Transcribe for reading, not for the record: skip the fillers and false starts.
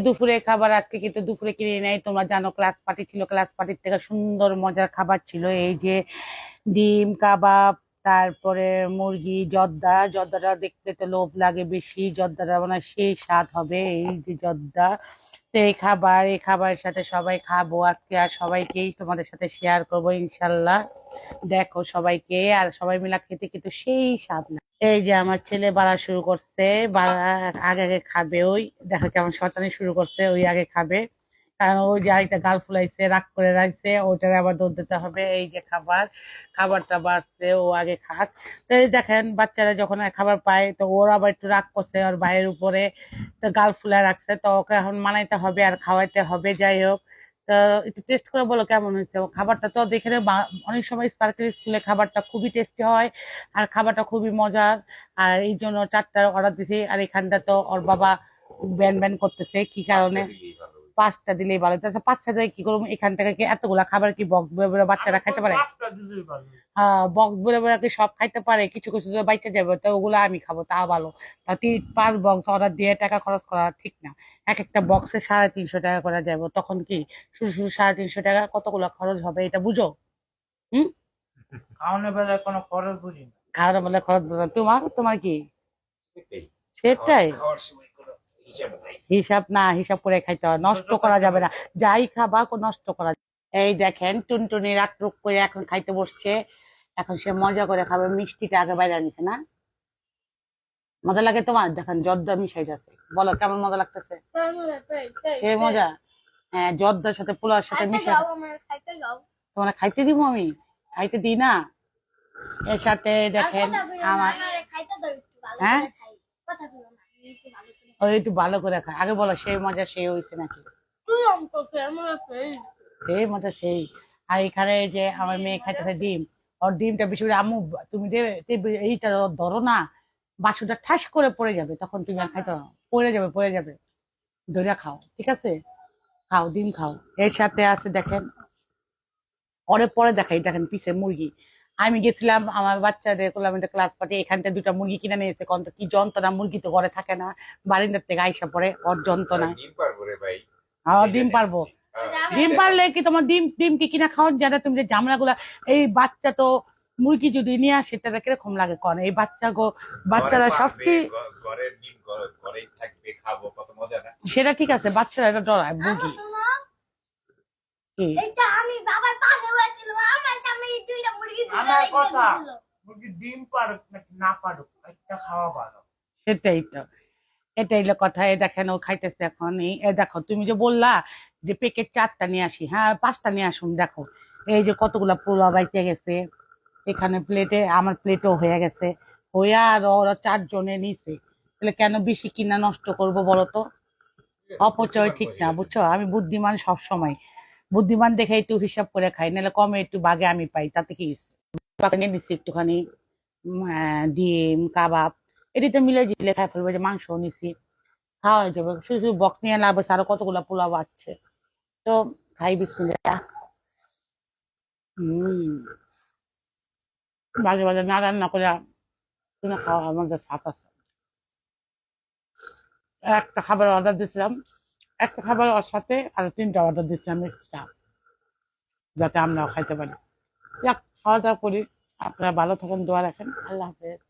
দুপুরে খাবার আজকে কিন্তু দুপুরে কিনে নেই, তোমরা জানো ক্লাস পার্টি ছিল, ক্লাস পার্টির থেকে সুন্দর মজার খাবার ছিল। এই যে ডিম কাবাব, তারপরে মুরগি জর্দা, জর্দাটা দেখতে তো লোভ লাগে বেশি, জর্দাটা মানে সেই স্বাদ হবে। এই যে জর্দা, তো এই খাবারের সাথে সবাই খাবো আজকে, আর সবাইকেই তোমাদের সাথে শেয়ার করবো ইনশাল্লাহ। দেখো সবাইকে, আর সবাই মিলে খেতে কিন্তু সেই স্বাদ না। এই যে আমার ছেলে বাড়া শুরু করছে, বাড়া আগে আগে খাবে, ওই দেখো কেমন শয়তানি শুরু করছে, ওই আগে খাবে। কারণ ওই যে আরেকটা গাল ফুলাইছে, রাগ করে রাখছে, ওটারে আবার দৌড় দিতে হবে। এই যে খাবারটা বাড়ছে, ও আগে খাক। তো এই দেখেন বাচ্চারা যখন খাবার পায় তো ওর আবার একটু রাগ করছে ওর ভাইয়ের উপরে, তো গাল ফুলায় রাখছে, তো ওকে এখন মানাইতে হবে আর খাওয়াইতে হবে। যাই হোক, তো একটু টেস্ট করে বলো কেমন হয়েছে। ও খাবারটা তো দেখে অনেক সময় স্পার্কেল স্কুলে খাবারটা খুবই টেস্টি হয়, আর খাবারটা খুবই মজার। আর এই জন্য 4টা অর্ডার দিছি, আর এখানটা তো ওর বাবা ব্যান ব্যান করতেছে কি কারণে। 5টা দিলেই ভালো, তাছাড়া 5টা দিয়ে কি করবো, এখান থেকে কি এতগুলা খাবার কি বক্স বয়ে বয়ে বাচ্চারা খাইতে পারে? হ্যাঁ, বক্স বয়ে বয়ে কি সব খাইতে পারে? কিছু কিছু তো বাইচে যাবে, তো ওগুলো আমি খাবো, তা ভালো। তা 5 বক্স অর্ডার দিয়ে টাকা খরচ করা ঠিক না। এক একটা বক্সে 350 টাকা করে যাবো, তখন কি শুধু শুধু 350 টাকা কতগুলো খরচ হবে, এটা বুঝো? হুম। খাওয়ানোর বেলায় কোনো খরচ বুঝি না। খাওয়ার বলে খরচ বুঝো, তোমার তোমার কি সেটাই? হিসাব না, হিসাব করে খাইতে হয়, নষ্ট করা যাবে না। যাই খাবা নষ্ট করা যাবে। এই দেখেন টুনটুনি রাগ রুগ করে এখন খাইতে বসছে, এখন সে মজা করে খাবে। মিষ্টিটা আগে বাইরে নিছে না, মজা লাগে তোমার? দেখেন জর্দা মিশাই যাচ্ছে, বলো কেমন মজা লাগতেছে? সে মজা। হ্যাঁ, জর্দার সাথে পোলার সাথে মিশে। তোমার খাইতে দিব আমি? খাইতে দিই না। এর সাথে দেখেন আমার, হ্যাঁ ওই একটু ভালো করে খায় আগে, বলো সেই মজা সেই হয়েছে নাকি? সেই মজা সেই। আর এখানে যে আমার মেয়ে খাইতেছে ডিম, ওর ডিমটা বেশি করে আম্মু তুমি এইটা ধরো না, বাসুটা ঠাস করে পড়ে যাবে, তখন তুমি আর খাইতে পারো না। পড়ে যাবে, ধরে খাও, ঠিক আছে? খাও, ডিম খাও। এর সাথে আছে দেখেন, পরে পরে দেখাই, দেখেন পিছে মুরগি। আমি গেছিলাম আমার বাচ্চাদের করলাম একটা ক্লাস পার্টি, এখান থেকে 2টা মুরগি কিনে নিয়েছে, কত কি যন্ত্রণা, মুরগি তো ঘরে থাকে না, বারিন্দার থেকে আইসা পড়ে, ওর যন্ত্রণা। হ্যাঁ ডিম পারবো। ডিম পারলে কি তোমার ডিম ডিম কি কিনা খাওয়ার যারা তুমি যে ঝামেলা গুলা, এই বাচ্চা তো মুরগি যদি নিয়ে আসে তাহলে কিরকম লাগে কন, এই বাচ্চারা সব কি সেটা ঠিক আছে, বাচ্চারা এটা ডরায় মুরগি। কি আমার কথা, মুরগি ডিম পারুক নাকি না পারুক, একটা খাওয়া ভালো। সেটাই তো, এটাই হলো কথা। এ দেখেন ও খাইতেছে এখন। এই দেখো তুমি যে বললা যে প্যাকেট 4টা নিয়ে আসি, হ্যাঁ 5টা নিয়ে আসুন। দেখো এই যে কতগুলা পোলা বাইচে গেছে, এখানে প্লেটে, আমার প্লেটও হয়ে গেছে, হইয়া আর ওরা 4 জনে নিছে, তাহলে কেন বেশি কিনা নষ্ট করবো বলো তো? অপচয় ঠিক না, বুঝছো? আমি বুদ্ধিমান, সব সময় বুদ্ধিমান দেখে একটু হিসাব করে খাই, নাহলে কমে একটু বাগে আমি পাই, তাতে কি হইছে? নিয়ে নিচ্ছি একটুখানি ডিম কাবাব, এটিতে মিলে দিলে খাই ফেলবো। যে মাংস নিছি, খাওয়া হয়ে যাবে। শুধু শুধু বক্স নিয়ে লাভ আছে, আরো কতগুলা পোলাও আছে। তো খাই বিসমিল্লাহ। হম, মাঝে মাঝে না রান্না করে তুমি খাওয়া আমাদের স্বাদ আছে। একটা খাবার অর্ডার দিয়েছিলাম, একটা খাবার ওর সাথে আরো 3টা অর্ডার দিয়েছিলাম এক্সট্রা, যাতে আমরাও খাইতে পারি। যাক, খাওয়া দাওয়া করি। আপনারা ভালো থাকেন, দোয়া রাখেন। আল্লাহ হাফেজ।